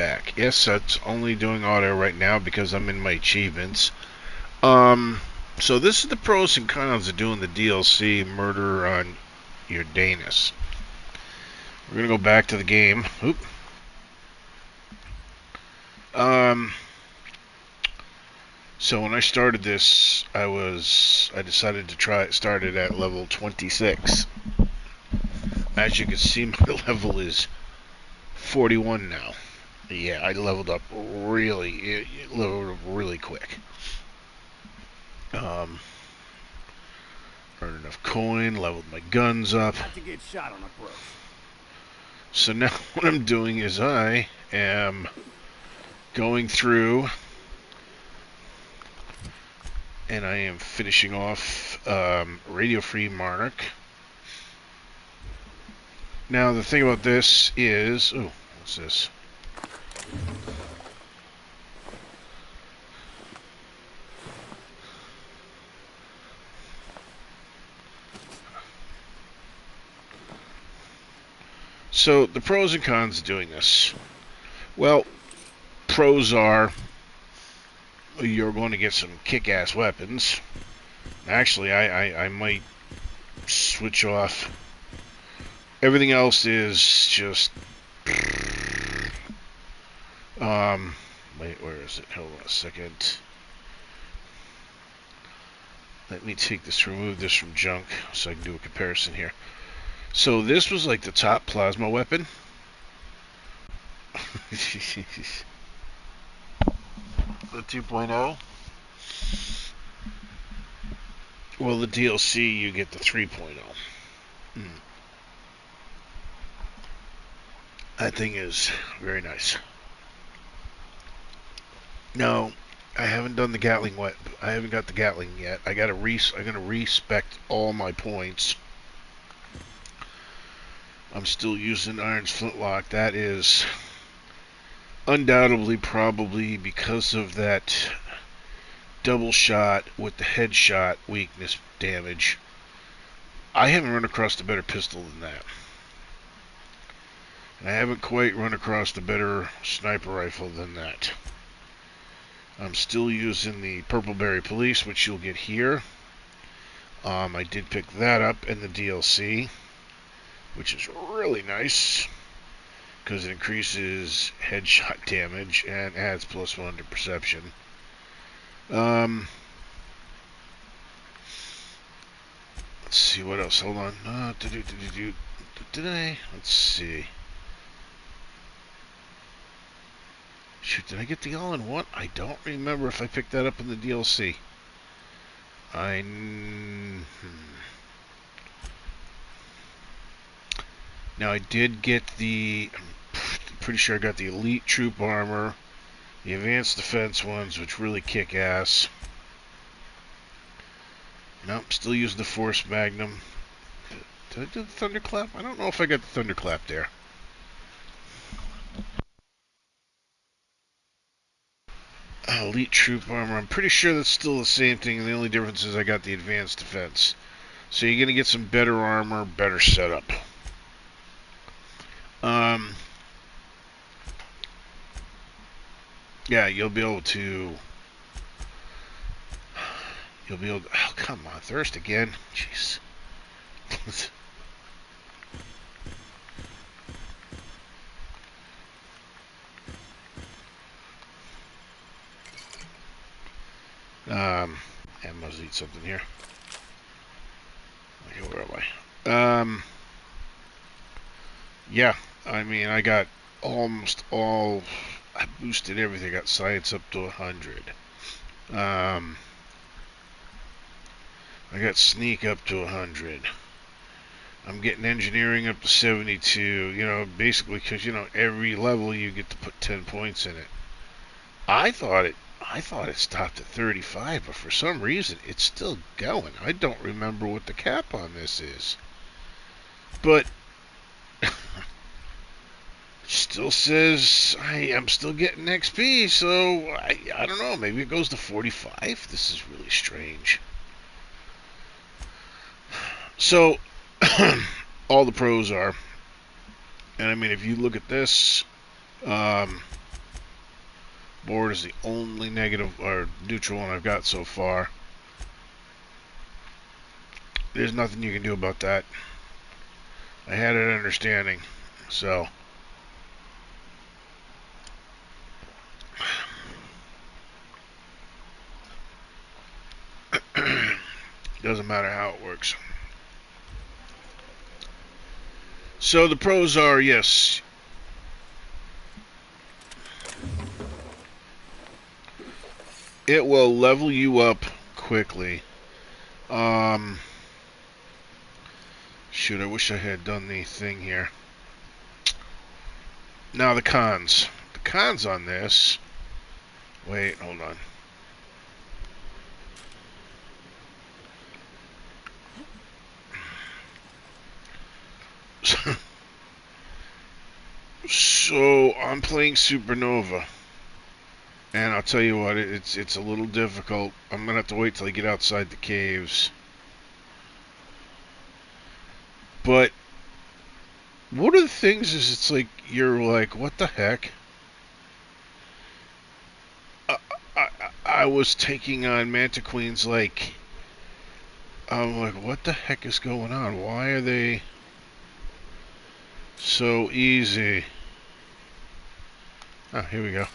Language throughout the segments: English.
back. Yes, that's only doing auto right now because I'm in my achievements. So this is the pros and cons of doing the DLC Murder on Uranus. We're gonna go back to the game. Oop. So when I started this, I decided to start it at level 26. As you can see, my level is 41 now. Yeah, I leveled up really quick. Earned enough coin, leveled my guns up. Not to get shot on approach. So now what I'm doing is I am going through and I am finishing off Radio Free Monarch. Now the thing about this is, oh, what's this? So the pros and cons of doing this. Well, pros are you're going to get some kick-ass weapons. Actually, I might switch off. Everything else is just wait, where is it? Hold on a second. Let me remove this from junk so I can do a comparison here. So this was like the top plasma weapon. The 2.0. Well, the DLC, you get the 3.0. That thing is very nice. No, I haven't done the Gatling yet. I haven't got the Gatling yet. I'm gonna respec all my points. I'm still using Iron's Flintlock. That is undoubtedly probably because of that double shot with the headshot weakness damage. I haven't run across a better pistol than that. And I haven't quite run across a better sniper rifle than that. I'm still using the Purpleberry Police, which you'll get here. I did pick that up in the DLC, which is really nice because it increases headshot damage and adds +1 to perception. Let's see what else. Hold on. Let's see. Shoot, did I get the all-in-one? I don't remember if I picked that up in the DLC. Now I did get I'm pretty sure I got the Elite Troop Armor, the Advanced Defense ones, which really kick ass. Nope, still using the Force Magnum. Did I do the Thunderclap? I don't know if I got the Thunderclap there. Elite Troop Armor. I'm pretty sure that's still the same thing, and the only difference is I got the Advanced Defense. So you're going to get some better armor, better setup. Yeah, you'll be able to... Oh, come on, thirst again. Jeez. I must eat something here. Okay, where am I? Yeah, I mean, I got almost all... I boosted everything. I got science up to 100. I got sneak up to 100. I'm getting engineering up to 72. You know, basically because, you know, every level you get to put 10 points in it. I thought it stopped at 35, but for some reason it's still going. I don't remember what the cap on this is. But still says I am still getting XP, so I don't know, maybe it goes to 45. This is really strange. So all the pros are, and I mean, if you look at this, Board is the only negative or neutral one I've got so far. There's nothing you can do about that. I had an understanding, so doesn't matter how it works. So the pros are, yes, it will level you up quickly. Shoot, I wish I had done the thing here. Now the cons. The cons on this. Wait, hold on. So I'm playing Supernova, and I'll tell you what, it's a little difficult. I'm gonna have to wait till I get outside the caves. But one of the things is, it's like you're like, what the heck? I was taking on Mantiqueens like, I'm like, what the heck is going on? Why are they so easy? Oh, here we go.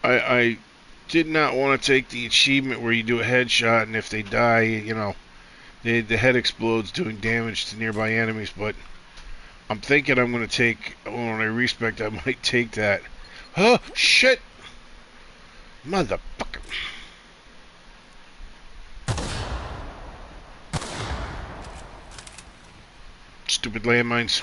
I did not want to take the achievement where you do a headshot, and if they die, you know, the head explodes, doing damage to nearby enemies. But I'm thinking I'm going to take, when I respect, I might take that. Oh, shit! Motherfucker. Stupid landmines.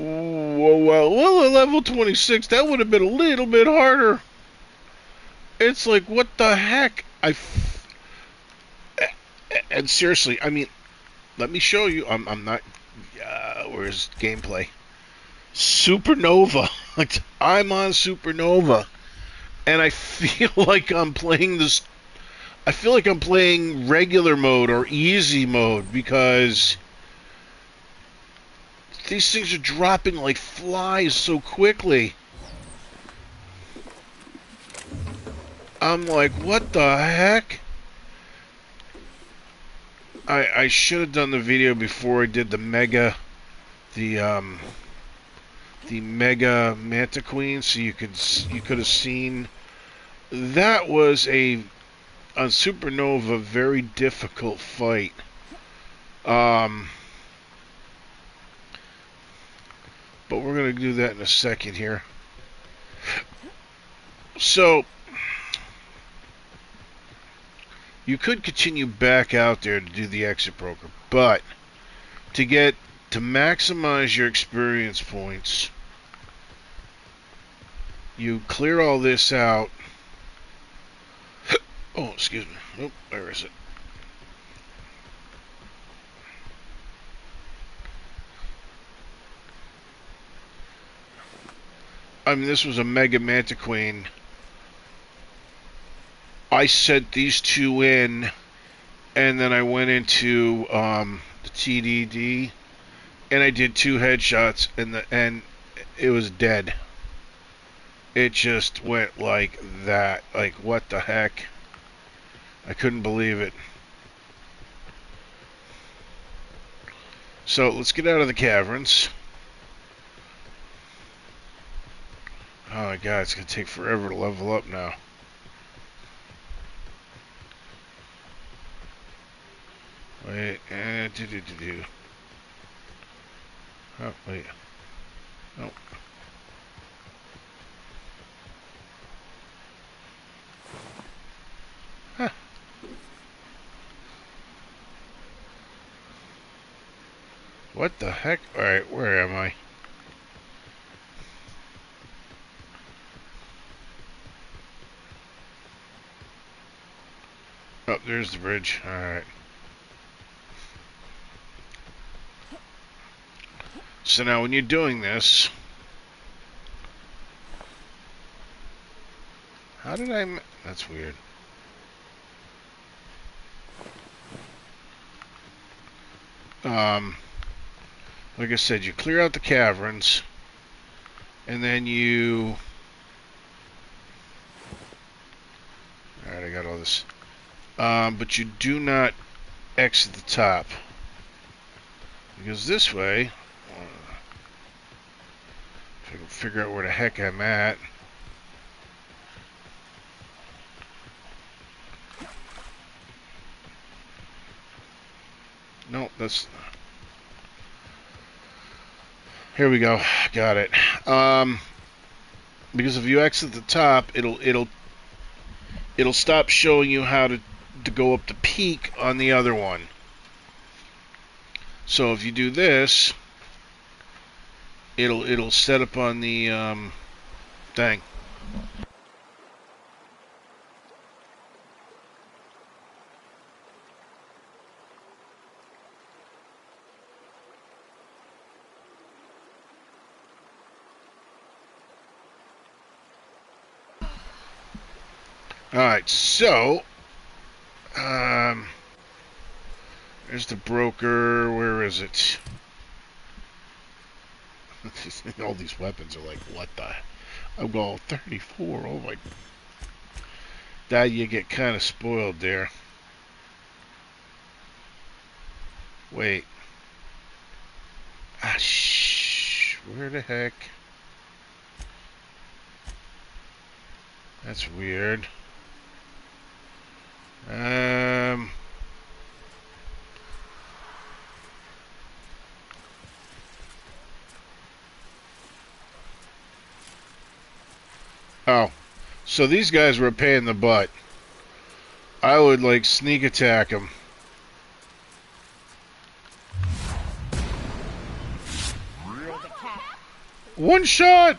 Well, at level 26, that would have been a little bit harder. It's like, what the heck? And seriously, I mean, let me show you. I'm not. Where's gameplay? Supernova. I'm on Supernova, and I feel like I'm playing this. I feel like I'm playing regular mode or easy mode, because these things are dropping like flies so quickly. I'm like, what the heck? I should have done the video before I did the mega Mantiqueen, so you could have seen. That was on Supernova, very difficult fight. But we're gonna do that in a second here. So you could continue back out there to do the exit broker, but to maximize your experience points, you clear all this out. Oh, excuse me. Oh, where is it? I mean, this was a Mega Mantiqueen. I sent these two in, and then I went into the TDD, and I did 2 headshots, and it was dead. It just went like that. Like, what the heck? I couldn't believe it. So let's get out of the caverns. Oh my god, it's gonna take forever to level up now. Wait, Oh, wait. Nope. What the heck? Alright, where am I? Oh, there's the bridge. Alright. So now when you're doing this... How did I... That's weird. Like I said, you clear out the caverns, and then you... Alright, I got all this. But you do not exit the top. Because this way... If I can figure out where the heck I'm at... No, that's... Here we go. Got it. Because if you exit the top, it'll stop showing you how to go up the peak on the other one. So if you do this, it'll set up on the thing. Alright, so there's the broker. Where is it? All these weapons are like, what the? I'm going 34. Oh my! That you get kind of spoiled there. Wait. Ah, where the heck? That's weird. Oh, so these guys were a pain in the butt. I would like sneak attack them. One shot!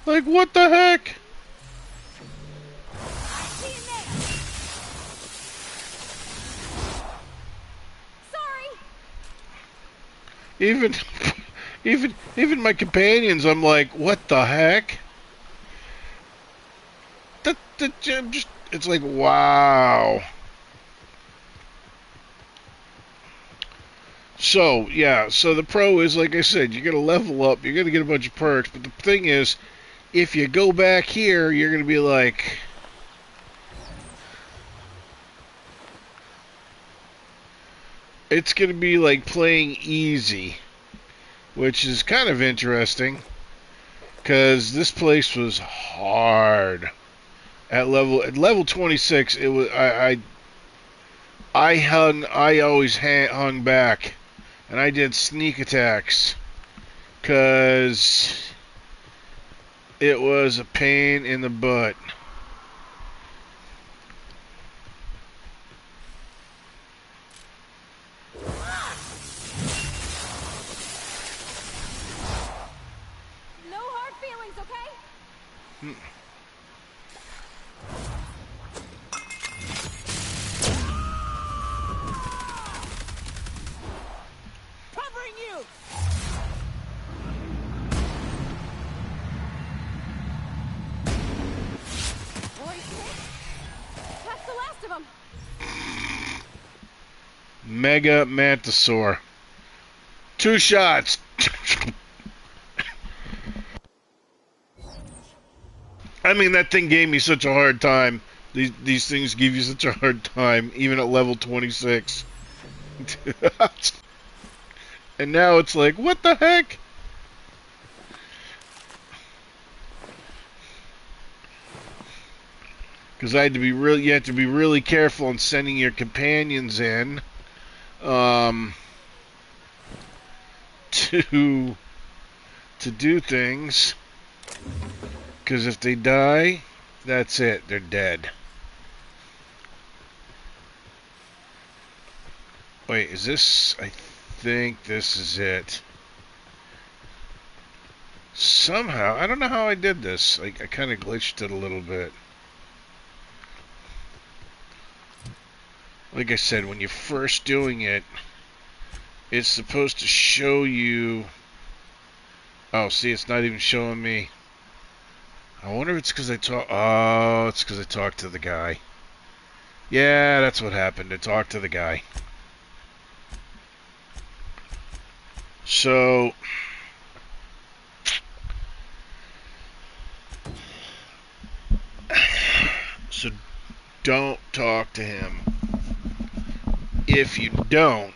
Like, what the heck? Even my companions, I'm like, what the heck? It's like, wow. So, yeah, so the pro is, like I said, you're going to level up, you're going to get a bunch of perks, but the thing is, if you go back here, you're going to be like... It's going to be like playing easy, which is kind of interesting, because this place was hard. At level 26, it was I always hung back, and I did sneak attacks, because it was a pain in the butt. No hard feelings, okay? Covering you. That's the last of them. Mega Mantisaur. 2 shots. I mean, that thing gave me such a hard time. These things give you such a hard time, even at level 26. And now it's like, what the heck? Because you have to be really careful in sending your companions in, to do things. Because if they die, that's it. They're dead. Wait, is this... I think this is it. Somehow, I don't know how I did this. I kind of glitched it a little bit. Like I said, when you're first doing it, it's supposed to show you... Oh, see, it's not even showing me. I wonder if it's because I talk... Oh, it's because I talked to the guy. Yeah, that's what happened. I talked to the guy. So... So don't talk to him. If you don't,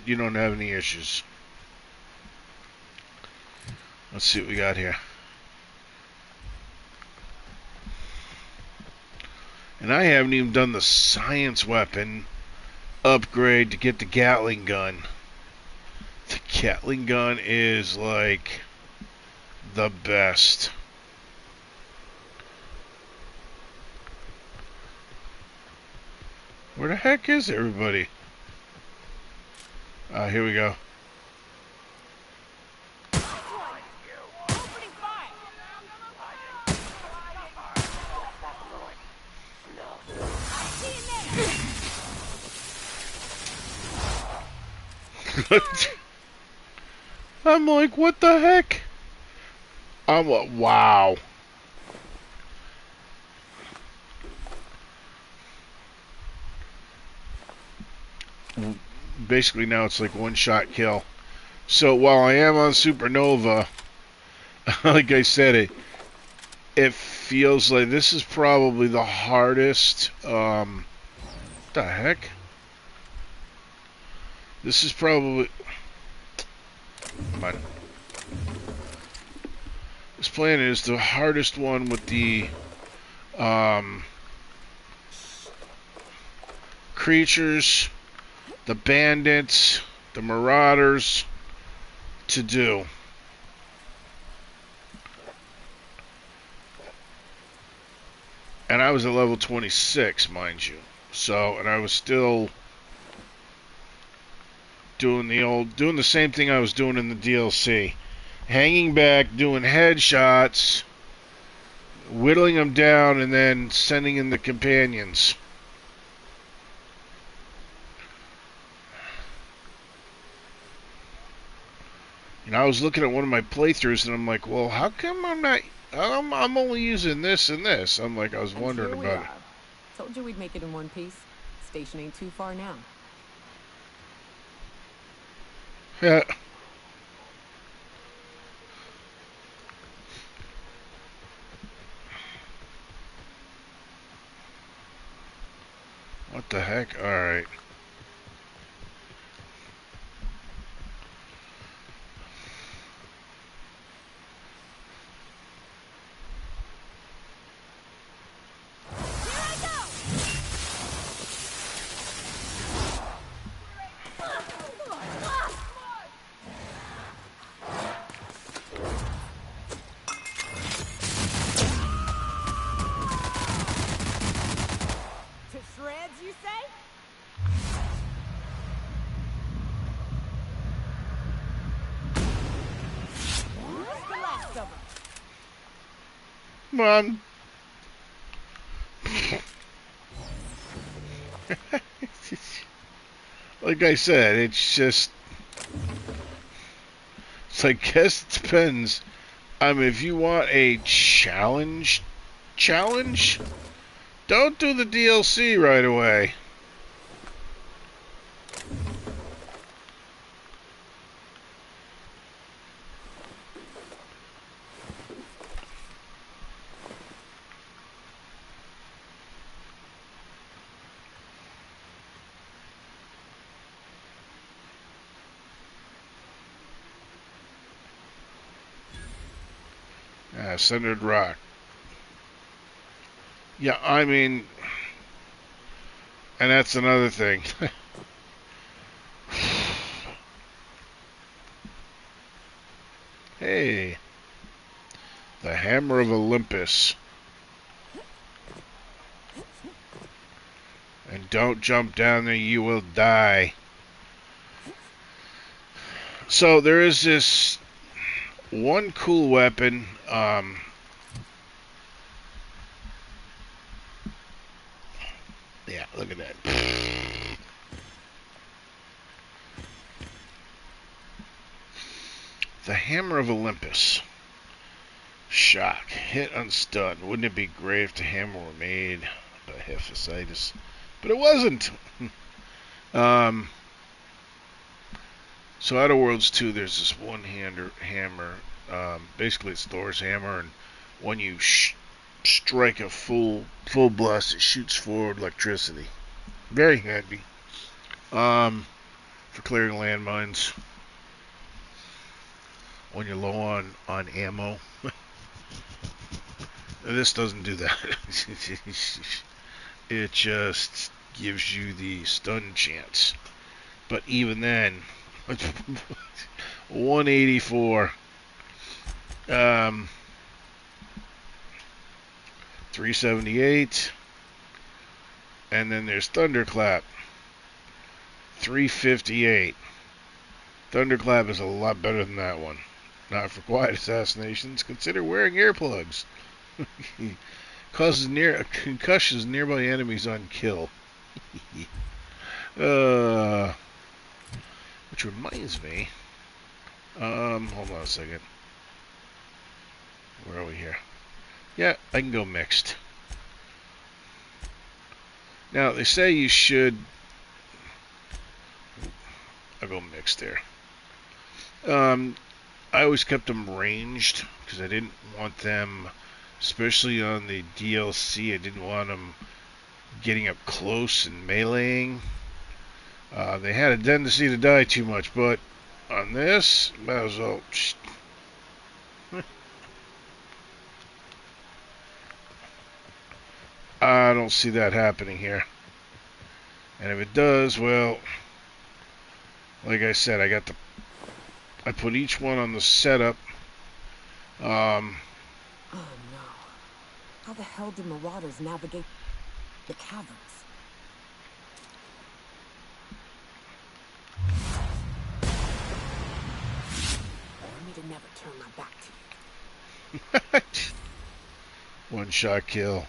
you don't have any issues. Let's see what we got here. And I haven't even done the science weapon upgrade to get the Gatling gun. The Gatling gun is like the best. Where the heck is everybody? Here we go. I'm like, what the heck? I'm like, wow. Basically now it's like one-shot kill. So while I am on Supernova, like I said, it feels like this is probably the hardest. What the heck? This is probably... Come on. This planet is the hardest one with the creatures, the bandits, the marauders to do. And I was at level 26, mind you. So, and I was still doing the same thing I was doing in the DLC. Hanging back, doing headshots, whittling them down, and then sending in the companions. And I was looking at one of my playthroughs, and I'm like, well, how come I'm only using this and this? I'm like, I was wondering about it. Told you we'd make it in one piece. Station ain't too far now. Yeah. What the heck? Alright. Come on. Like I said, it's like, guess it depends. I mean, if you want a challenge, don't do the DLC right away. Centered Rock. Yeah, I mean, and that's another thing. Hey, the Hammer of Olympus. Don't jump down there, you will die. So there is this one cool weapon. Yeah, look at that. The Hammer of Olympus. Shock. Hit unstunned. Wouldn't it be great if the hammer were made by Hephaestus? But it wasn't. So Outer Worlds 2, there's this one-hander hammer. Basically, it's Thor's hammer, and when you strike a full blast, it shoots forward electricity. Very handy. For clearing landmines. When you're low on ammo. This doesn't do that. It just gives you the stun chance. But even then, 184. 378. And then there's Thunderclap. 358. Thunderclap is a lot better than that one. Not for quiet assassinations. Consider wearing earplugs. Concussions nearby enemies on kill. Which reminds me. Hold on a second. Where are we here? Yeah, I can go mixed. Now they say you should. I'll go mixed there. I always kept them ranged because I didn't want them, especially on the DLC, I didn't want them getting up close and meleeing. They had a tendency to die too much, but on this, might as well. I don't see that happening here. And if it does, well, like I said, I put each one on the setup. Oh no. How the hell did marauders navigate the caverns? Want me to never turn my back to you. One shot kill.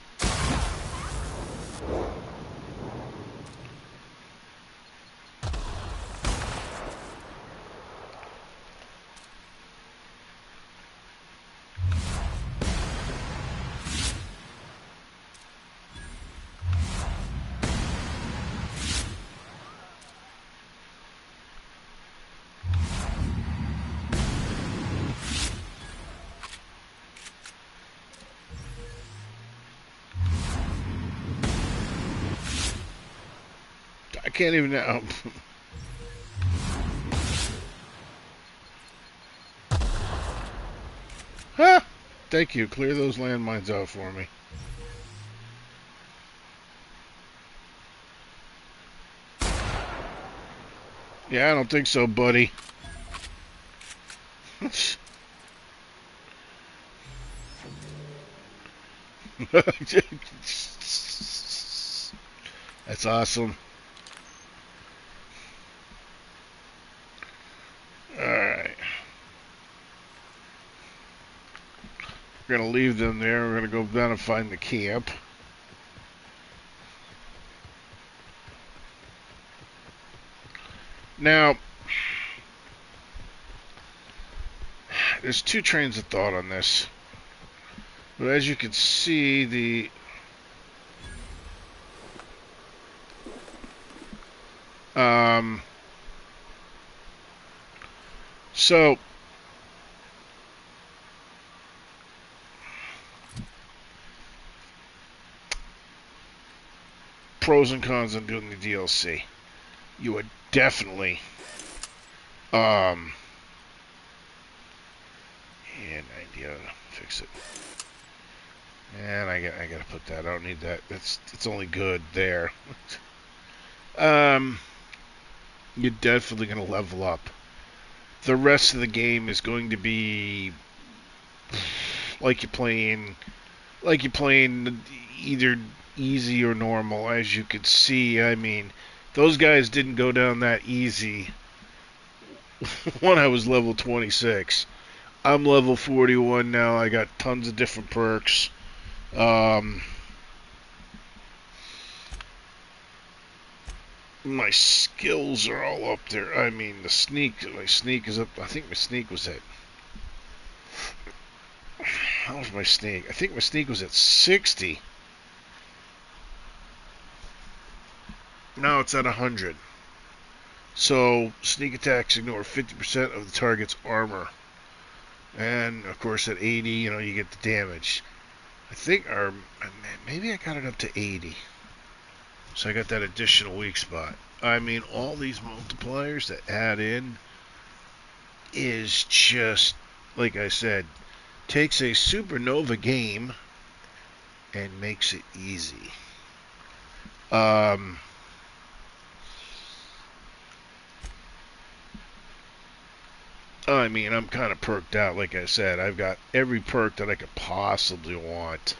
I can't even now. Huh? Thank you. Clear those landmines out for me. Yeah, I don't think so, buddy. That's awesome. Alright. We're going to leave them there. We're going to go down and find the camp. Now, there's two trains of thought on this. But as you can see, the so pros and cons on doing the DLC. You would definitely and idea fix it. And I gotta put that. I don't need that. It's only good there. You're definitely gonna level up. The rest of the game is going to be like you're playing either easy or normal. As you can see, I mean, those guys didn't go down that easy when I was level 26. I'm level 41 now. I got tons of different perks. My skills are all up there. I mean, my sneak is up. I think my sneak was at. How was my sneak? I think my sneak was at 60. Now it's at 100. So, sneak attacks ignore 50% of the target's armor. And, of course, at 80, you get the damage. I think, or maybe I got it up to 80. So I got that additional weak spot. I mean, all these multipliers that add in is just, like I said, takes a supernova game and makes it easy. I mean, I'm kind of perked out, like I said. I've got every perk that I could possibly want.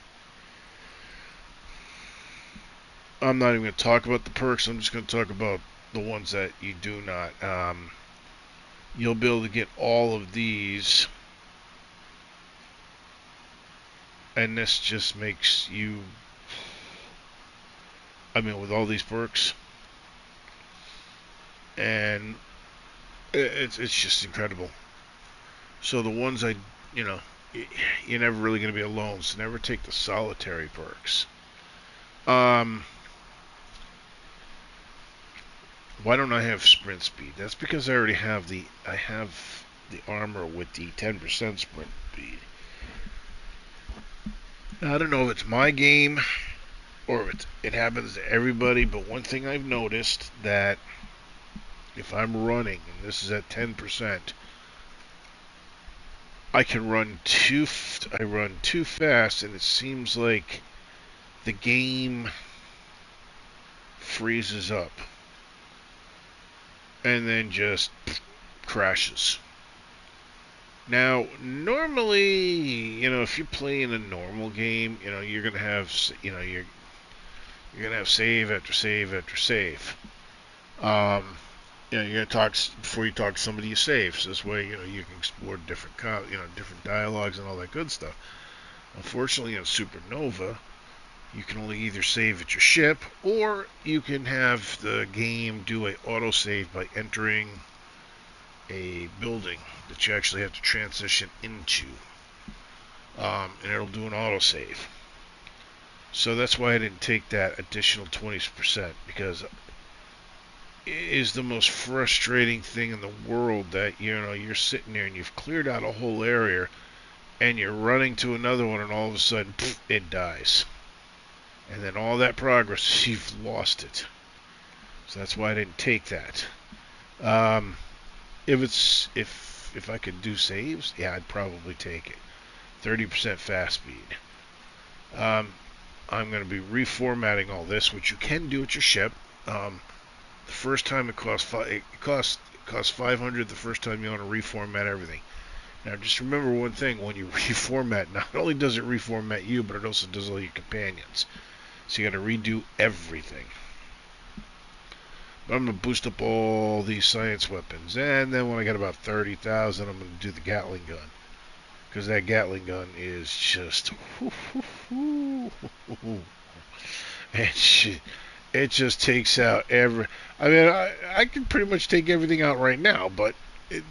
I'm not even going to talk about the perks. I'm just going to talk about the ones that you do not. You'll be able to get all of these. And this just makes you... I mean, with all these perks. And it's just incredible. So the ones you're never really going to be alone. So never take the solitary perks. Why don't I have sprint speed? That's because I already have the armor with the 10% sprint speed. Now, I don't know if it's my game or if it happens to everybody, but one thing I've noticed that if I'm running, and this is at 10%, I run too fast, and it seems like the game freezes up and then just crashes. Now, normally, if you're playing a normal game, you're gonna have, you're gonna have save after save after save. You're gonna talk before you talk to somebody. You save, so this way, you can explore different, different dialogues and all that good stuff. Unfortunately, in Supernova, you can only either save at your ship, or you can have the game do a autosave by entering a building that you actually have to transition into. And it'll do an autosave. So that's why I didn't take that additional 20%, because it is the most frustrating thing in the world that, you're sitting there and you've cleared out a whole area and you're running to another one, and all of a sudden, it dies. And then all that progress, you've lost it. So that's why I didn't take that. If I could do saves, yeah, I'd probably take it. 30% fast speed. I'm going to be reformatting all this, which you can do at your ship. The first time it costs 500. The first time you want to reformat everything. Now, just remember one thing: when you reformat, not only does it reformat you, but it also does all your companions. So you got to redo everything. But I'm going to boost up all these science weapons. And then when I get about 30,000, I'm going to do the Gatling gun. Because that Gatling gun is just... it just takes out every... I mean, I can pretty much take everything out right now, but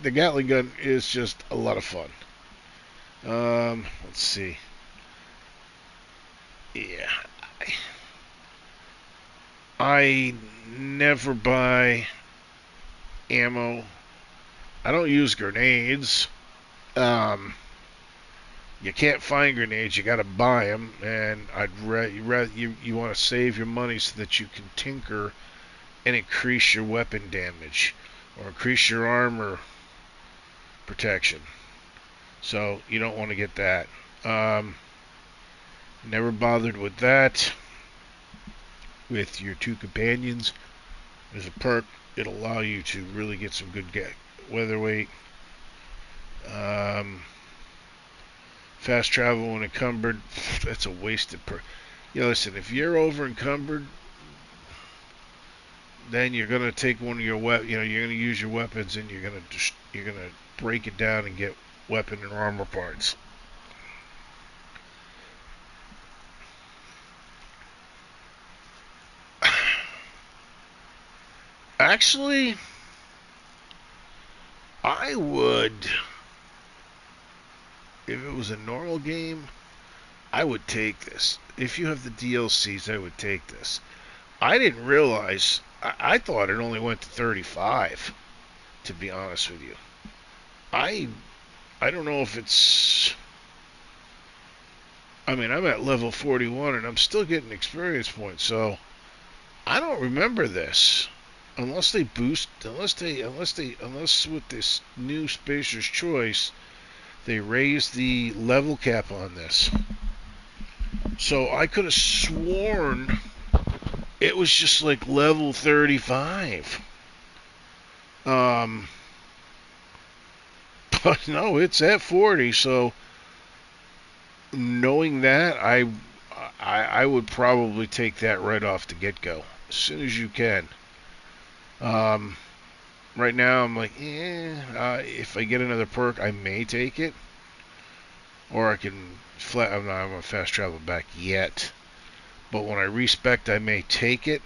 the Gatling gun is just a lot of fun. Let's see. Yeah. I never buy ammo. I don't use grenades. You can't find grenades. You gotta buy them, and you want to save your money so that you can tinker and increase your weapon damage or increase your armor protection. So you don't want to get that. Never bothered with that. With your two companions, there's a perk. It'll allow you to really get some good weather weight. Fast travel unencumbered. That's a wasted perk. listen, if you're over encumbered, then you're gonna take one of your you're gonna use your weapons, and you're gonna break it down and get weapon and armor parts. Actually, I would, if it was a normal game, I would take this. If you have the DLCs, I would take this. I didn't realize, I thought it only went to 35, to be honest with you. I don't know if it's, I mean, I'm at level 41 and I'm still getting experience points, so I don't remember this. Unless they boost, unless with this new Spacer's Choice, they raised the level cap on this. So I could have sworn it was just like level 35. But no, it's at 40. So knowing that, I would probably take that right off the get-go as soon as you can. Right now I'm like, if I get another perk, I may take it, or I can I'm not gonna fast travel back yet. But when I respect, I may take it.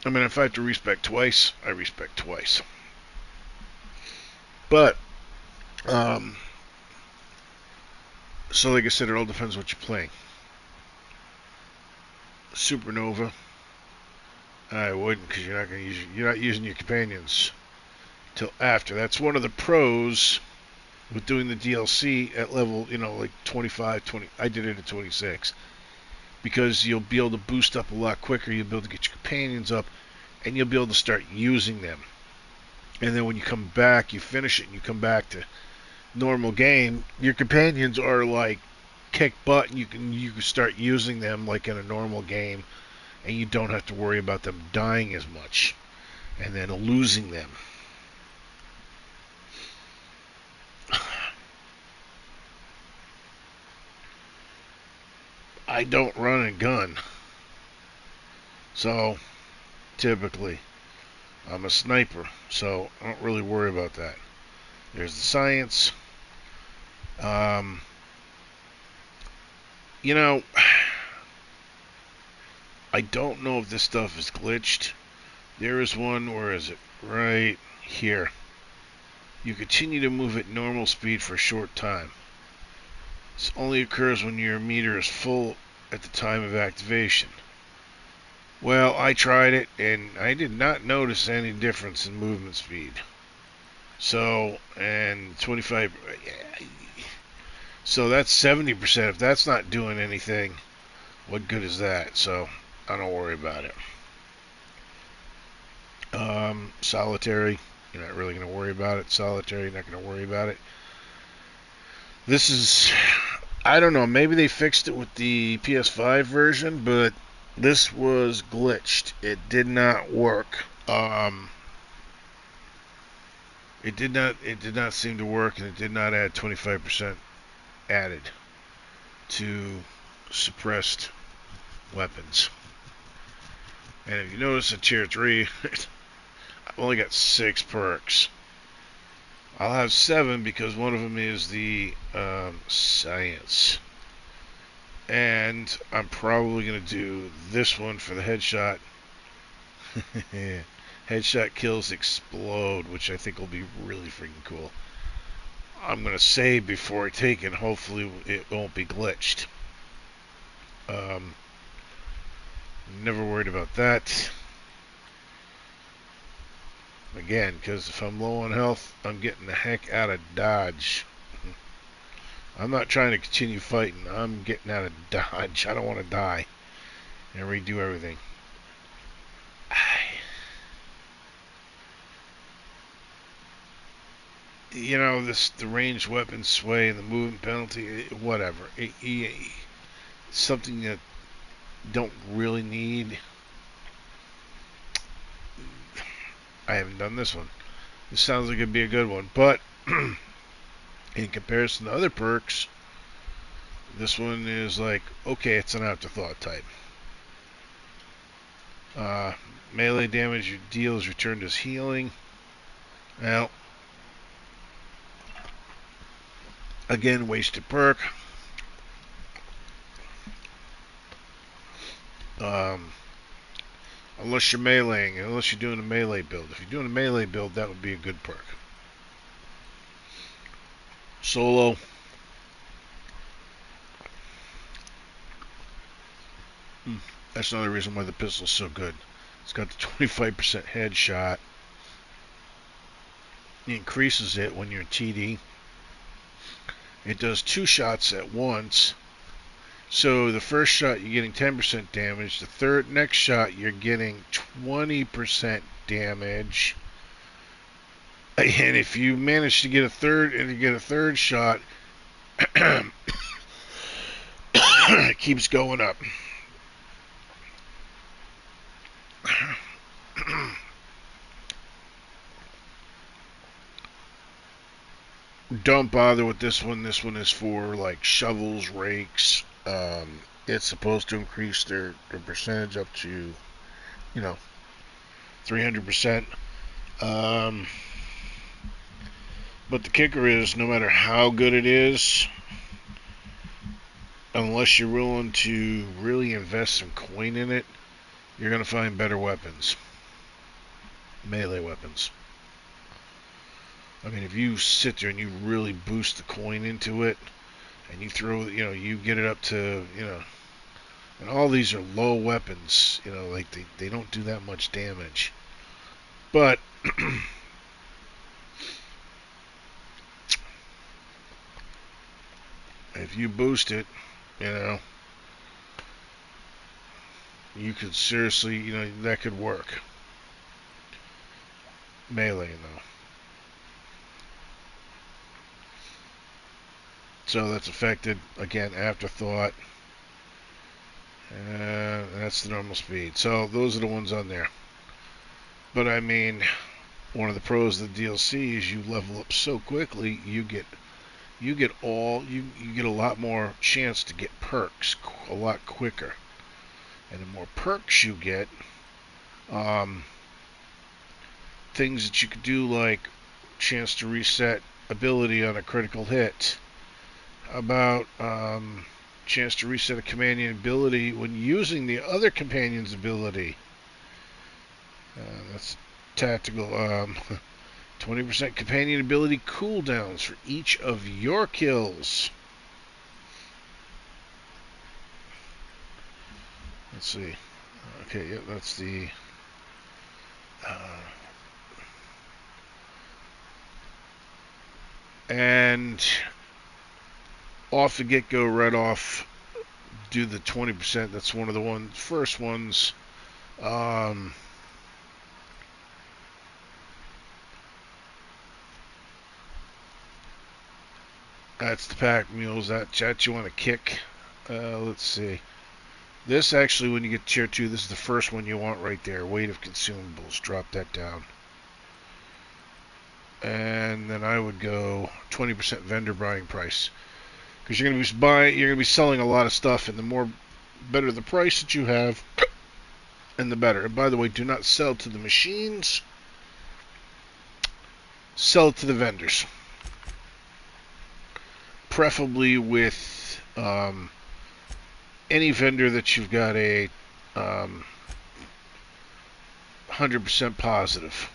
I mean, if I have to respect twice, I respect twice. But, so like I said, it all depends what you're playing. Supernova, I wouldn't, because you're not using your companions till after. That's one of the pros with doing the DLC at level, like 25, 20. I did it at 26. Because you'll be able to boost up a lot quicker, you'll be able to get your companions up, and you'll be able to start using them. And then when you come back, you finish it, and you come back to normal game, your companions are like kick butt, and you can start using them like in a normal game, and you don't have to worry about them dying as much, and then losing them. I don't run and gun, so typically I'm a sniper, so I don't really worry about that. There's the science. You know, I don't know if this stuff is glitched. There is one, where is it? Right here. You continue to move at normal speed for a short time. This only occurs when your meter is full at the time of activation. Well, I tried it, and I did not notice any difference in movement speed. So, and 25... So that's 70%. If that's not doing anything, what good is that? So, I don't worry about it. Solitary, you're not really going to worry about it. Solitary, you're not going to worry about it. This is, I don't know, maybe they fixed it with the PS5 version, but this was glitched. It did not work. It did not seem to work, and it did not add 25% added to suppressed weapons. And if you notice in tier 3, I've only got 6 perks. I'll have 7 because one of them is the science. And I'm probably going to do this one for the headshot. Headshot kills explode, which I think will be really freaking cool. I'm going to save before I take it. Hopefully it won't be glitched. Never worried about that. Again, because if I'm low on health, I'm getting the heck out of Dodge. I'm not trying to continue fighting. I'm getting out of Dodge. I don't want to die and redo everything. You know, the ranged weapon sway and the movement penalty, whatever. Something that don't really need. I haven't done this one. This sounds like it'd be a good one, but In comparison to other perks, this one is like, okay, it's an afterthought type. Melee damage you deal is returned as healing. Well, again, wasted perk. Unless you're meleeing, unless you're doing a melee build. If you're doing a melee build, that would be a good perk. Solo. That's another reason why the pistol's so good. It's got the 25% headshot. It increases it when you're in TD. It does 2 shots at once. So the first shot you're getting 10% damage. The next shot you're getting 20% damage. And if you manage to get a third shot, it keeps going up. Don't bother with this one. This one is for like shovels, rakes. It's supposed to increase their percentage up to, 300%. But the kicker is, no matter how good it is, unless you're willing to really invest some coin in it, you're going to find better weapons. Melee weapons. I mean, if you sit there and you really boost the coin into it, and you throw, you get it up to, and all these are low weapons, like they don't do that much damage. But if you boost it, you could seriously, that could work. Melee, though. So that's affected, again, afterthought. And that's the normal speed. So those are the ones on there. But I mean, one of the pros of the DLC is you level up so quickly, you get a lot more chance to get perks a lot quicker. And the more perks you get, things that you could do like chance to reset ability on a critical hit, about chance to reset a companion ability when using the other companion's ability. That's tactical. 20% companion ability cooldowns for each of your kills. Let's see. Okay, yeah, that's the. And off the get-go, right off, do the 20%. That's one of the first ones. That's the pack mules. That you want to kick. Let's see. This actually, when you get tier 2, this is the first one you want right there. Weight of consumables. Drop that down. And then I would go 20% vendor buying price, because you're going to be selling a lot of stuff, and the better the price that you have, and the better. And by the way, do not sell to the machines. Sell to the vendors, preferably with any vendor that you've got a 100% positive.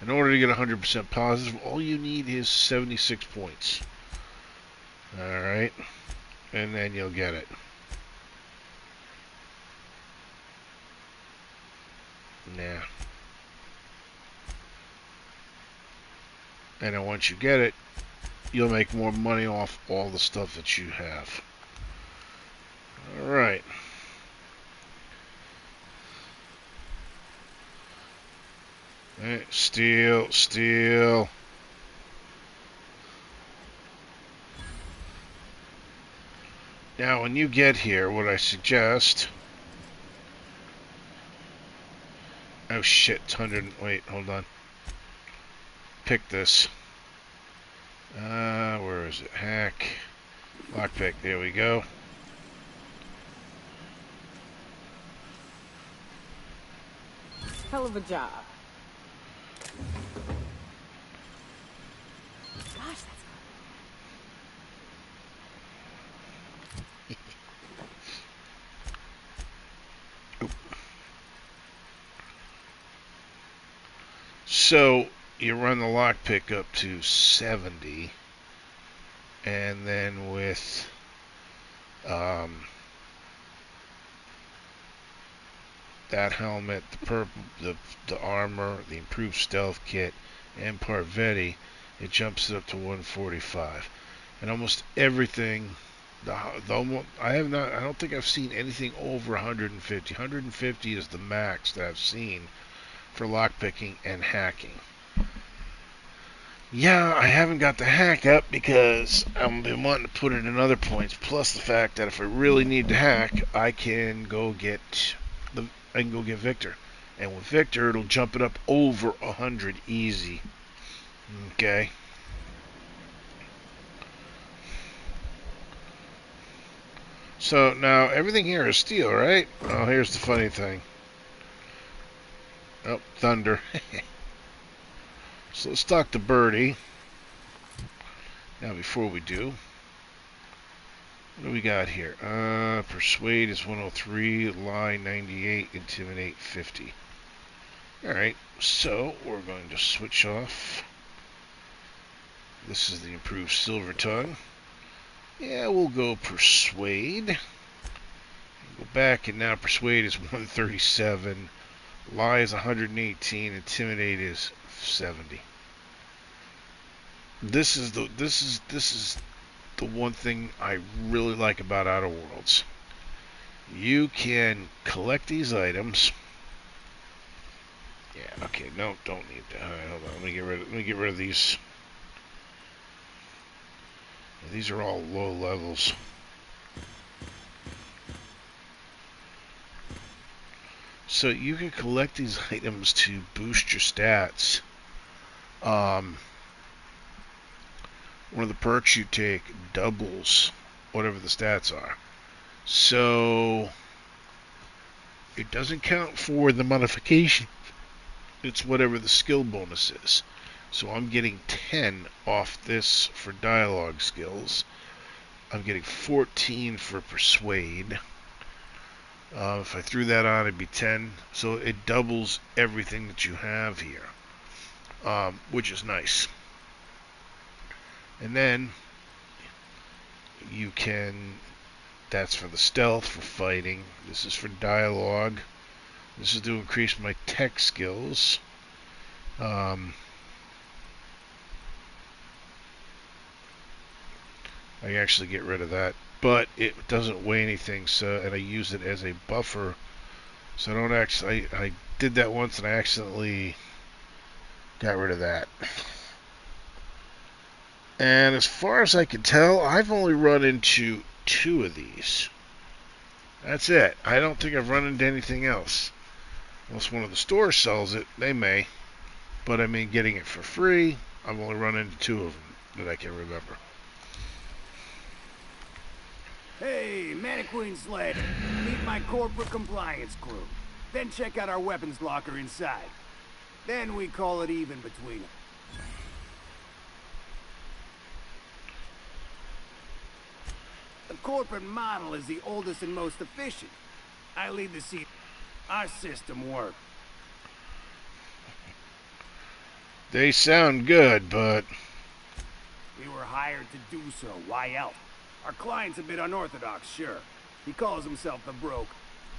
In order to get 100% positive, all you need is 76 points. Alright? And then you'll get it. Yeah. And then once you get it, you'll make more money off all the stuff that you have. Alright. Steal. Now, when you get here, what I suggest... Oh shit, it's 100... Wait, hold on. Pick this. Where is it? Hack. Lockpick. There we go. Hell of a job. Gosh, that's So you run the lockpick up to 70, and then with that helmet, the purple, the armor, the improved stealth kit, and Parvetti, it jumps it up to 145. And almost everything, I don't think I've seen anything over 150. 150 is the max that I've seen for lockpicking and hacking. Yeah, I haven't got the hack up because I've been wanting to put it in other points. Plus the fact that if I really need to hack, I can go get Victor, and with Victor, it'll jump it up over 100 easy. Okay. So now everything here is steel, right? Oh, here's the funny thing. Oh, thunder. So let's talk to Birdie. Now, before we do, what do we got here? Persuade is 103, Lie 98, Intimidate 50. Alright, so we're going to switch off. This is the improved Silver Tongue. Yeah, we'll go Persuade. Go back, and now Persuade is 137, Lie is 118, Intimidate is 70. This is the one thing I really like about Outer Worlds. You can collect these items. Yeah, okay, no, don't need that. Alright, hold on. Let me get rid of these. These are all low levels. So you can collect these items to boost your stats. One of the perks you take doubles whatever the stats are. So it doesn't count for the modification. It's whatever the skill bonus is. So I'm getting 10 off this for dialogue skills. I'm getting 14 for Persuade. If I threw that on, it'd be 10. So it doubles everything that you have here, which is nice. And then you can, that's for the stealth, for fighting. This is for dialogue. This is to increase my tech skills. I actually get rid of that, but it doesn't weigh anything, so, and I use it as a buffer, so I don't actually, I did that once and I accidentally got rid of that. And as far as I can tell, I've only run into 2 of these. That's it. I don't think I've run into anything else. Unless one of the stores sells it, they may. But I mean, getting it for free, I've only run into 2 of them that I can remember. Hey, Mannequin Sled. Meet my corporate compliance crew. Then check out our weapons locker inside. Then we call it even between them. The corporate model is the oldest and most efficient. I lead the scene. Our system works. They sound good, but We were hired to do so. Why else? Our client's a bit unorthodox, sure. He calls himself the Broke.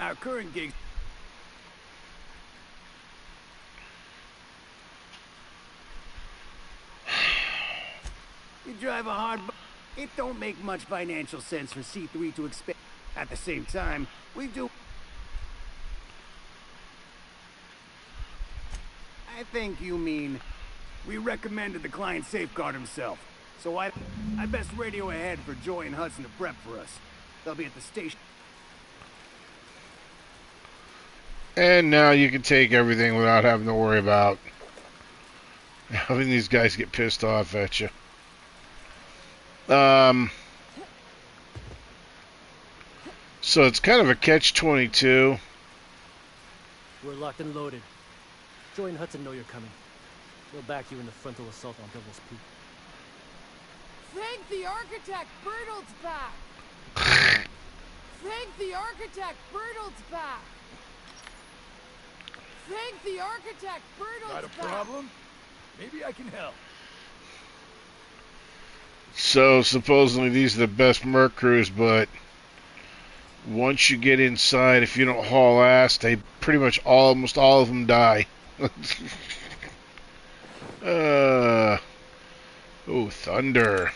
Our current gig... You drive a hard... It don't make much financial sense for C3 to expand. At the same time, we do... I think you mean... We recommended the client safeguard himself. So I best radio ahead for Joy and Hudson to prep for us. They'll be at the station. and now you can take everything without having to worry about having these guys get pissed off at you. Um, so it's kind of a catch-22. We're locked and loaded. Joy and Hudson know you're coming. They'll back you in the frontal assault on Devil's Peak. Thank the architect, Bertolt's back! Thank the architect, Bertolt's back! Thank the architect, Bertolt's Got a back! problem? Maybe I can help. So supposedly these are the best Merc crews, but once you get inside, if you don't haul ass, they pretty much almost all of them die. Oh, thunder.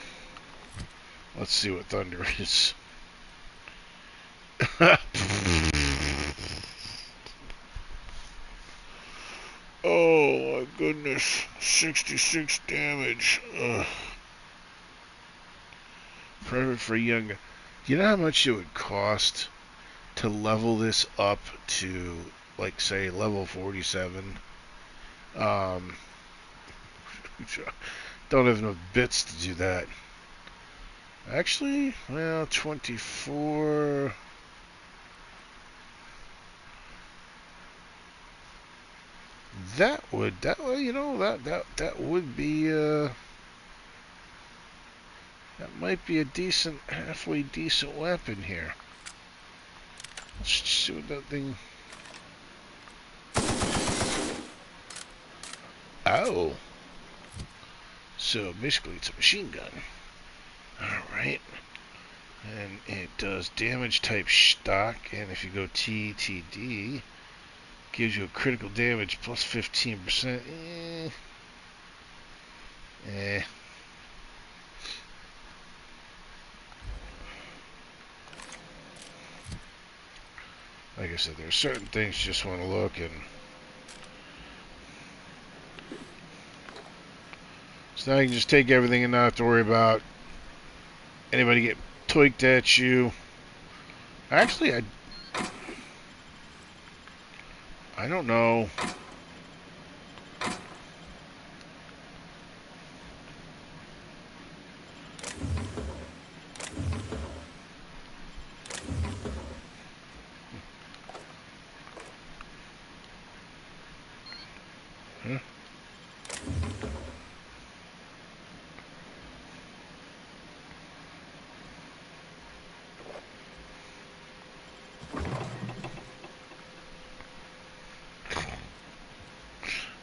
Let's see what thunder is. Oh my goodness, 66 damage. Ugh. Perfect for young. You know how much it would cost to level this up to, like, say, level 47? Don't have enough bits to do that. Actually, well, 24. That would, you know, that would be, that might be a decent, halfway decent weapon here. Let's see what that thing. Oh. So basically it's a machine gun. Alright. And it does damage type stock, and if you go TTD, gives you a critical damage plus 15%. Like I said, there are certain things you just want to look and. So now you can just take everything and not have to worry about anybody getting tweaked at you. Actually, I don't know. Huh?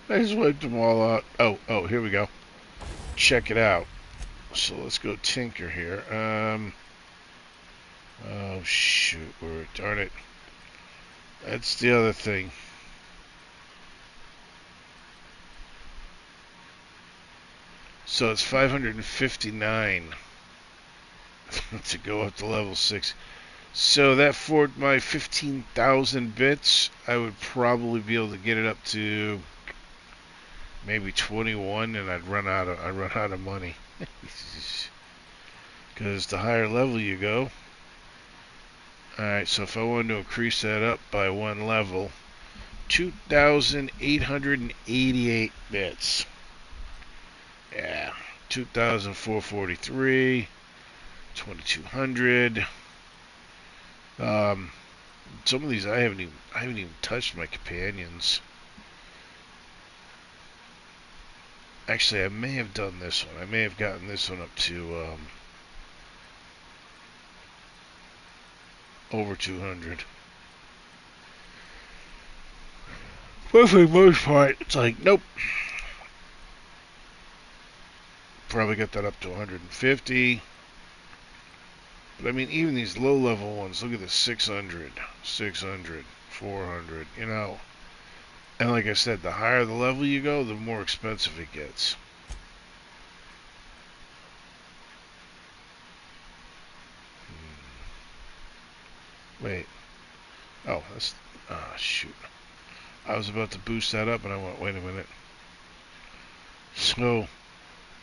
I just wiped them all out. Oh, here we go. Check it out. So let's go tinker here. Oh shoot, darn it. That's the other thing. So it's 559 to go up to level 6. So that for my 15,000 bits, I would probably be able to get it up to maybe 21, and I'd run out of money. Because the higher level you go. Alright, so if I wanted to increase that up by one level, 2,888 bits. Yeah, 2,443, 2,200. Some of these I haven't even touched my companions. Actually, I may have done this one. I may have gotten this one up to over 200. But for the most part, it's like, nope. Probably got that up to 150. But I mean, even these low level ones, look at this 600, 400, you know. And like I said, the higher the level you go, the more expensive it gets. Wait. Oh, that's... Ah, shoot. I was about to boost that up, and I went, wait a minute. So,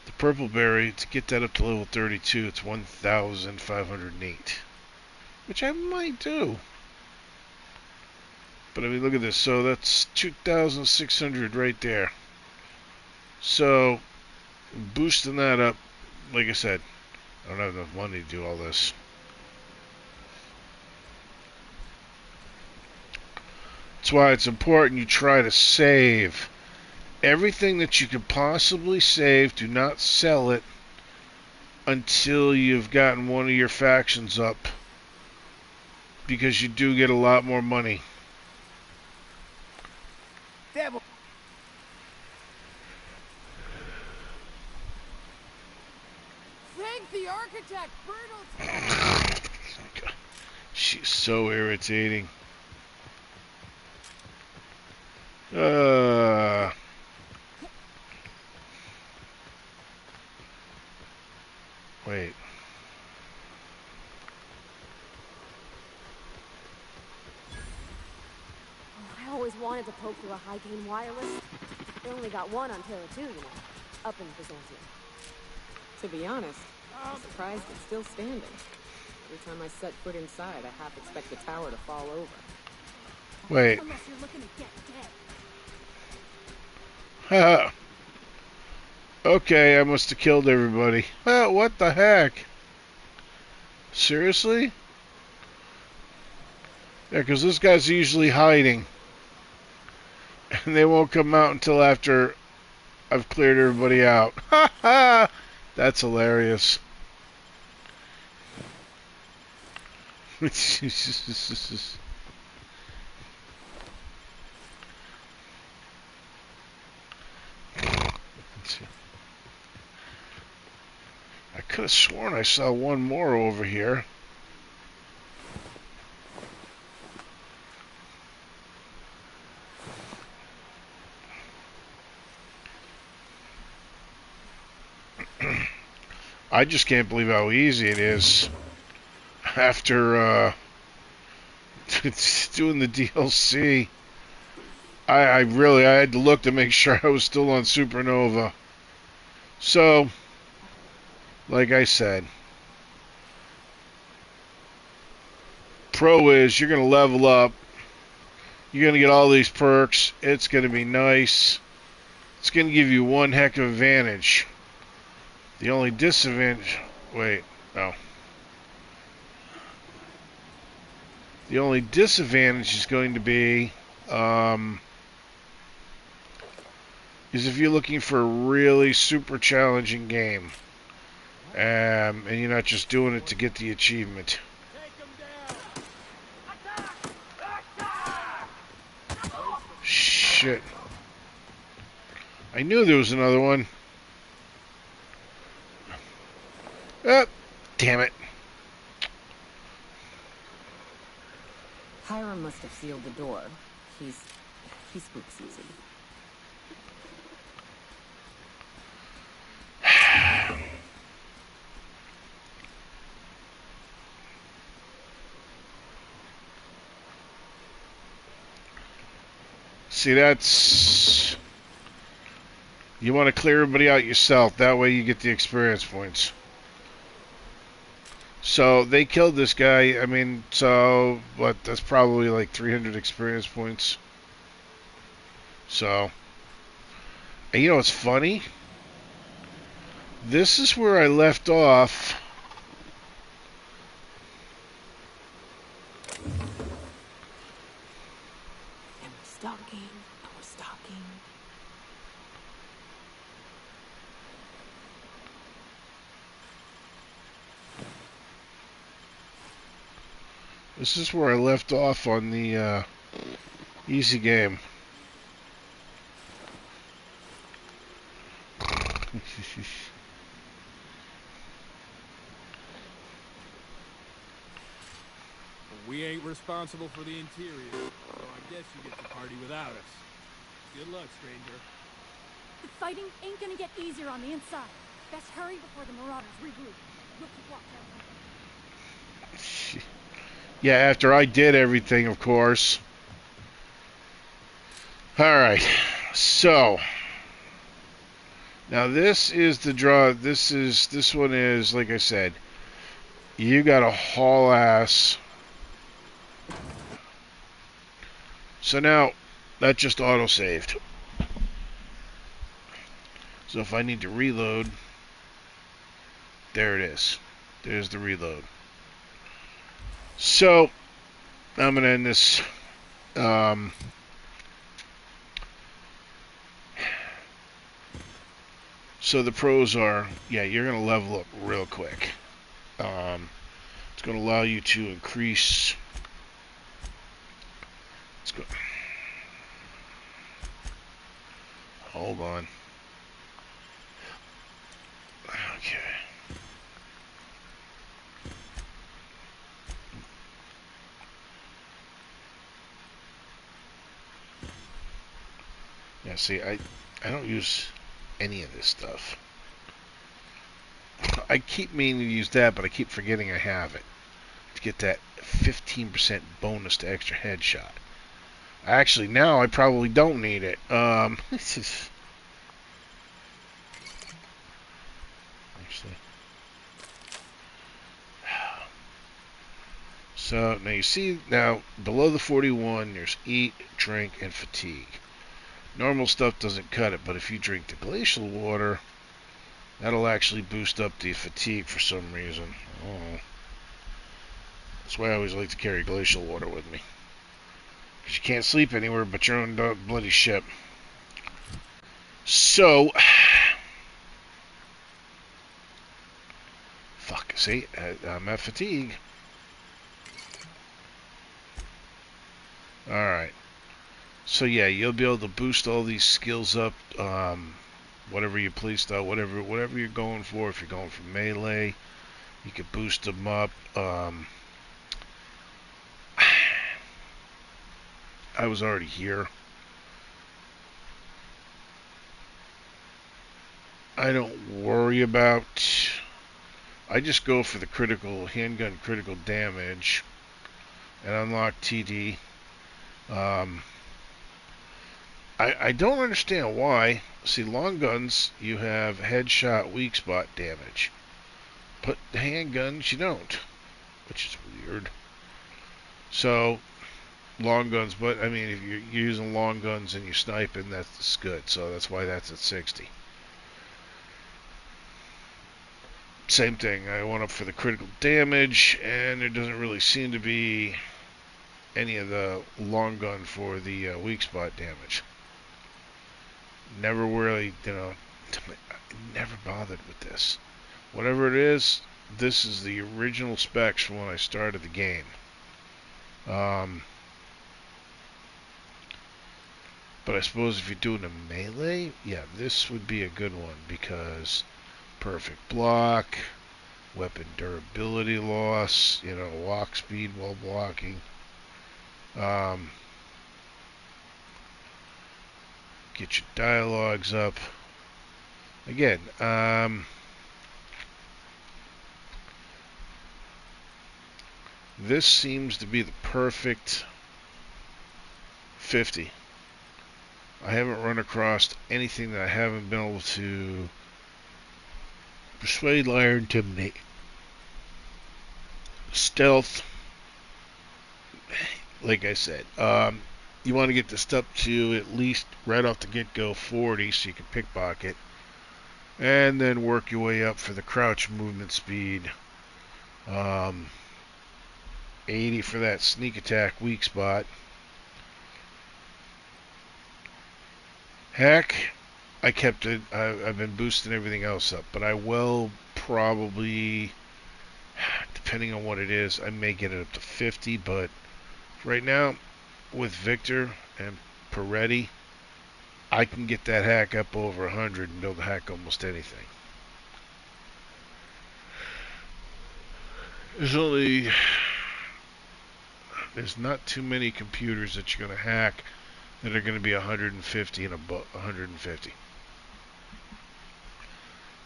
the purple berry, to get that up to level 32, it's 1,508. Which I might do. But I mean, look at this. So that's 2,600 right there. So, boosting that up, like I said, I don't have enough money to do all this. That's why it's important you try to save everything that you could possibly save. Do not sell it until you've gotten one of your factions up, because you do get a lot more money. Devil. Thank the architect, Bertolt's back. She's so irritating. Wait. Oh, I always wanted to poke through a high-gain wireless. They only got one on Terra 2, you know, up in Byzantium. To be honest, I'm surprised it's still standing. Every time I set foot inside, I half expect the tower to fall over. Wait. Unless you're looking to get dead. Haha. Okay, I must have killed everybody. What the heck? Seriously? Yeah, because those guys are usually hiding. And they won't come out until after I've cleared everybody out. Ha ha! That's hilarious. I could have sworn I saw one more over here. I just can't believe how easy it is after doing the DLC. I really had to look to make sure I was still on Supernova. So, like I said, pro is you're going to level up. You're going to get all these perks. It's going to be nice. It's going to give you one heck of advantage. The only disadvantage... Wait, no. The only disadvantage is going to be... is if you're looking for a really super challenging game. And you're not just doing it to get the achievement. Shit. I knew there was another one. Oh, damn it. Hiram must have sealed the door. He spooks easy. See, that's... You want to clear everybody out yourself. That way you get the experience points. So, they killed this guy. I mean, so... What? That's probably like 300 experience points. So... And you know what's funny? This is where I left off... We're stalking. This is where I left off on the easy game. We ain't responsible for the interior, so I guess you get to party without us. Good luck, stranger. The fighting ain't gonna get easier on the inside. Best hurry before the Marauders regroup. We'll keep watch out. Yeah, after I did everything, of course. Alright, so... Now this is the draw, this one is, like I said, you gotta haul ass. So now, that just auto-saved. So if I need to reload, there it is. There's the reload. So, I'm going to end this. So the pros are, yeah, you're going to level up real quick. It's going to allow you to increase. Let's go. Hold on. Okay. Yeah, see, I don't use any of this stuff. I keep meaning to use that, but I keep forgetting I have it. To get that 15% bonus to extra headshot. Actually, now I probably don't need it. This is... Actually... So, now you see, now, below the 41, there's eat, drink, and fatigue. Normal stuff doesn't cut it, but if you drink the glacial water, that'll actually boost up the fatigue for some reason. Oh. That's why I always like to carry glacial water with me. Because you can't sleep anywhere but your own bloody ship. So... Fuck, see? I'm at fatigue. Alright. So yeah, you'll be able to boost all these skills up. Whatever your playstyle, whatever you're going for. If you're going for melee, you can boost them up. I was already here. I don't worry about... I just go for the critical, handgun critical damage and unlock TD. I don't understand why. See, long guns, you have headshot weak spot damage. But handguns, you don't. Which is weird. So, long guns, but I mean, if you're using long guns and you're sniping, that's good. So that's why that's at 60. Same thing. I went up for the critical damage, and there doesn't really seem to be any of the long gun for the weak spot damage. Never really, never bothered with this. Whatever it is, this is the original specs from when I started the game. But I suppose if you're doing a melee, yeah, this would be a good one because perfect block, weapon durability loss, walk speed while blocking. Get your dialogues up. Again, this seems to be the perfect 50. I haven't run across anything that I haven't been able to persuade, liar, intimidate. Stealth, like I said, you want to get this up to at least right off the get-go 40 so you can pickpocket. And then work your way up for the crouch movement speed. 80 for that sneak attack weak spot. Heck, I kept it. I've been boosting everything else up, but I will probably, depending on what it is, I may get it up to 50, but right now, with Victor and Peretti, I can get that hack up over 100 and be able to hack almost anything. There's not too many computers that you're going to hack that are going to be 150 and above 150.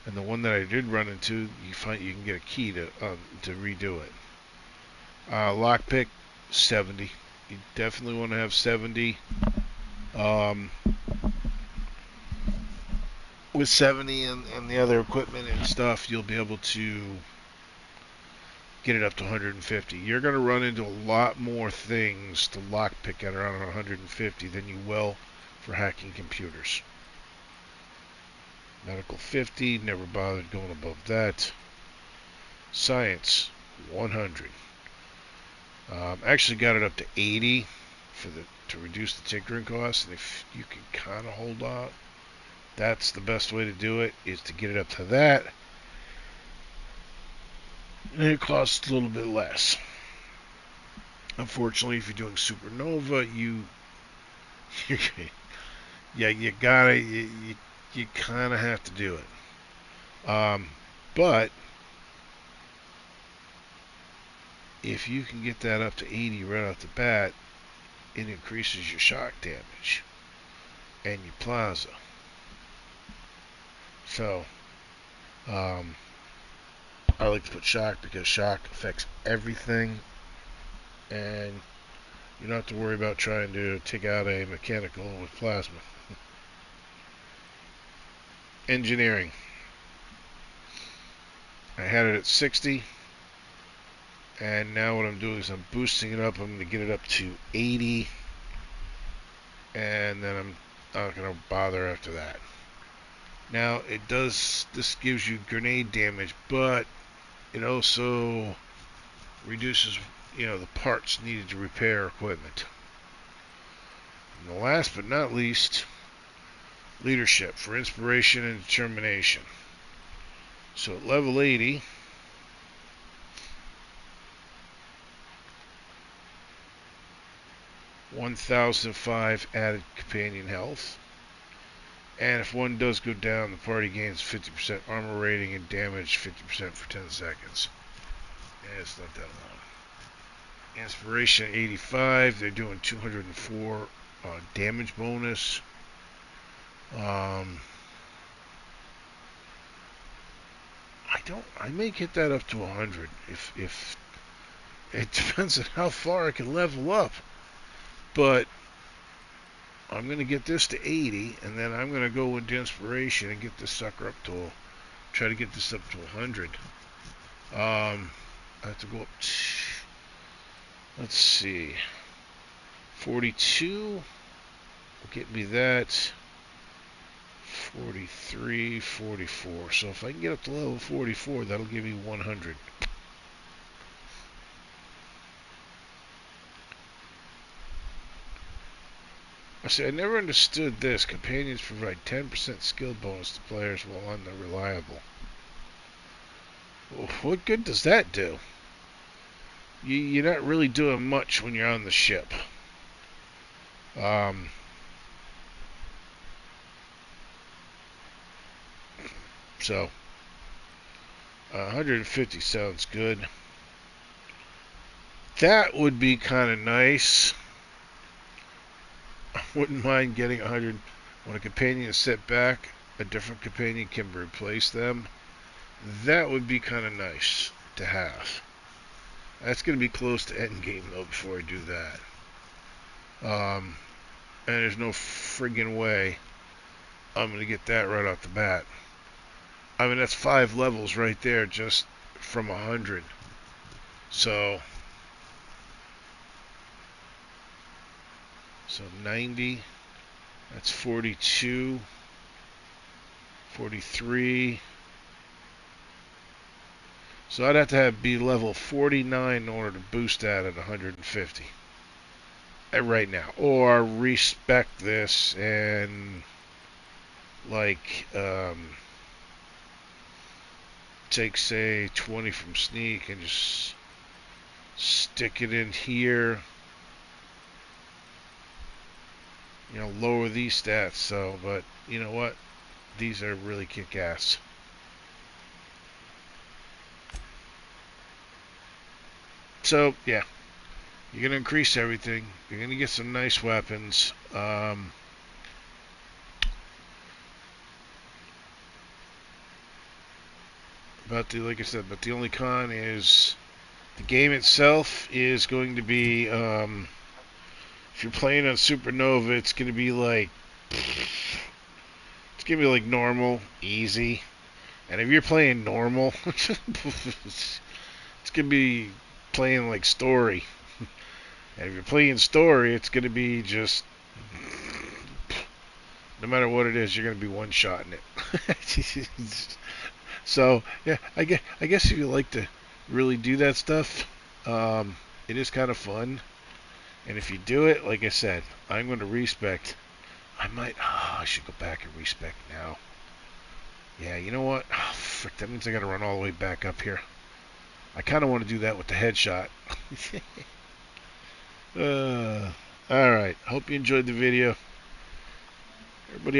And the one that I did run into, you can get a key to redo it. Lockpick, 70. You definitely want to have 70. With 70 and the other equipment and stuff, you'll be able to get it up to 150. You're going to run into a lot more things to lockpick at around 150 than you will for hacking computers. Medical 50, never bothered going above that. Science, 100. Actually got it up to 80 to reduce the tinkering costs, and if you can kind of hold out, that's the best way to do it, is to get it up to that, and it costs a little bit less. Unfortunately, if you're doing Supernova, you kind of have to do it. But if you can get that up to 80 right off the bat, it increases your shock damage and your plaza. So, I like to put shock because shock affects everything, and you don't have to worry about trying to take out a mechanical with plasma. Engineering. I had it at 60, and now what I'm doing is I'm boosting it up. I'm going to get it up to 80, and then I'm not going to bother after that. Now, this gives you grenade damage, but it also reduces, the parts needed to repair equipment. And the last but not least, leadership for inspiration and determination. So at level 80, (1,005) added companion health. And if one does go down, the party gains 50% armor rating and damage 50% for 10 seconds. Yeah, it's not that long. Inspiration 85, they're doing 204 damage bonus. I may get that up to 100 if it depends on how far I can level up. But I'm going to get this to 80, and then I'm going to go into inspiration and get this sucker up to, try to get this up to 100. I have to go up to, let's see, 42 will get me that. 43, 44. So if I can get up to level 44, that'll give me 100. I never understood this. Companions provide 10% skill bonus to players while unreliable. Well, what good does that do? You're not really doing much when you're on the ship. So, 150 sounds good. That would be kind of nice. I wouldn't mind getting 100. When a companion is set back, a different companion can replace them. That would be kind of nice to have. That's going to be close to endgame, though, before I do that. And there's no friggin' way I'm going to get that right off the bat. I mean, that's 5 levels right there just from 100. So 90, that's 42, 43. So I'd have to be level 49 in order to boost that at 150 right now. Or respec this and take, say, 20 from sneak and just stick it in here. Lower these stats. So, but you know what? These are really kick-ass. So, yeah. You're going to increase everything. You're going to get some nice weapons. Like I said, but the only con is the game itself is going to be, if you're playing on Supernova, it's going to be like normal, easy. And if you're playing normal, it's going to be playing like story. And if you're playing story, it's going to be just, no matter what it is, you're going to be one-shotting it. So, yeah, I guess if you like to really do that stuff. It is kind of fun. And if you do it, like I said, I'm going to respect. I should go back and respect now. Yeah, you know what? Oh, frick, that means I got to run all the way back up here. I kind of want to do that with the headshot. Alright, hope you enjoyed the video. Everybody